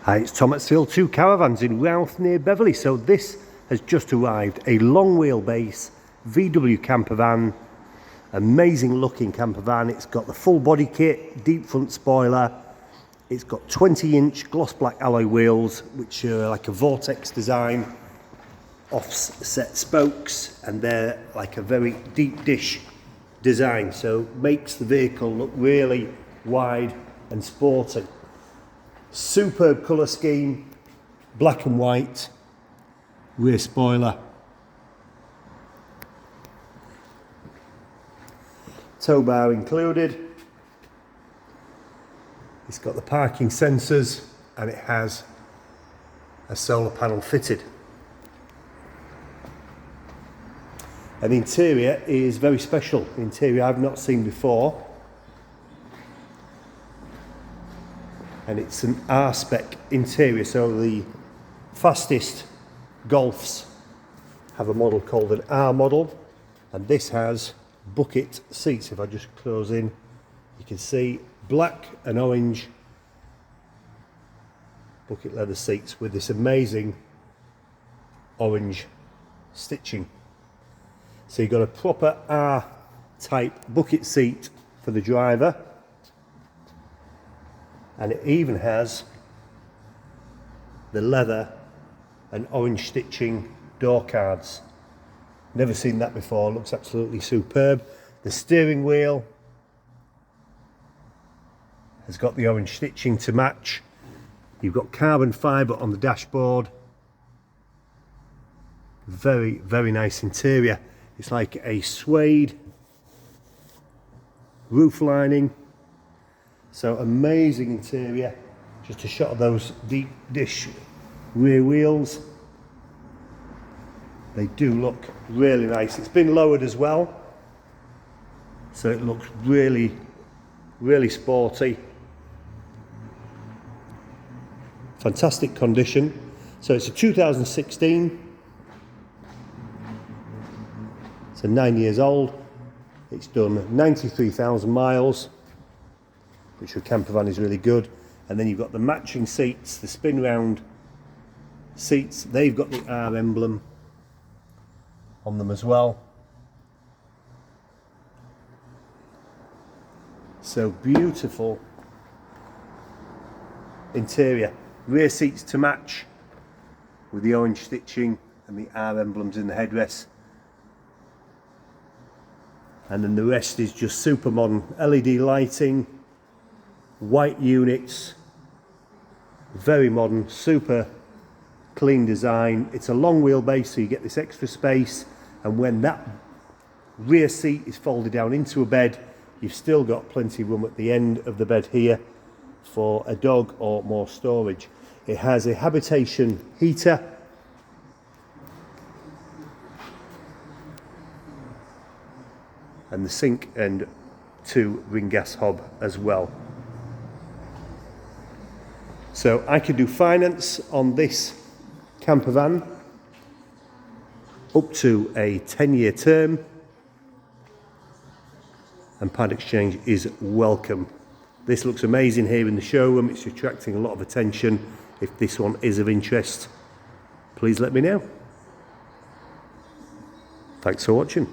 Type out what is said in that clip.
Hi, it's Tom at Seal2 Caravans in Routh near Beverley. So this has just arrived, a long wheelbase VW camper van, amazing looking camper van. It's got the full body kit, deep front spoiler. It's got 20-inch gloss black alloy wheels, which are like a Vortex design, offset spokes, and they're like a very deep dish design, so makes the vehicle look really wide and sporty. Superb colour scheme, black and white, rear spoiler, tow bar included. It's got the parking sensors and it has a solar panel fitted. And the interior is very special. The interior I've not seen before. And it's an R-spec interior, so the fastest Golfs have a model called an R model, and this has bucket seats. If I just close in, you can see black and orange bucket leather seats with this amazing orange stitching. So you've got a proper R-type bucket seat for the driver. And it even has the leather and orange stitching door cards. Never seen that before, looks absolutely superb. The steering wheel has got the orange stitching to match. You've got carbon fibre on the dashboard. Very, very nice interior. It's like a suede roof lining. So amazing interior. Just a shot of those deep dish rear wheels. They do look really nice. It's been lowered as well, so it looks really, really sporty. Fantastic condition. So it's a 2016. It's 9 years old. It's done 93,000 miles. Which for a camper van is really good. And then you've got the matching seats, the spin round seats. They've got the R emblem on them as well. So beautiful interior. Rear seats to match with the orange stitching and the R emblems in the headrest. And then the rest is just super modern LED lighting. White units, very modern, super clean design. It's a long wheelbase, so you get this extra space, and when that rear seat is folded down into a bed, you've still got plenty of room at the end of the bed here for a dog or more storage. It has a Habitation heater, and the sink and 2 ring gas hob as well. So I could do finance on this camper van up to a 10-year term, and part exchange is welcome. This looks amazing here in the showroom. It's attracting a lot of attention. If this one is of interest, please let me know. Thanks for watching.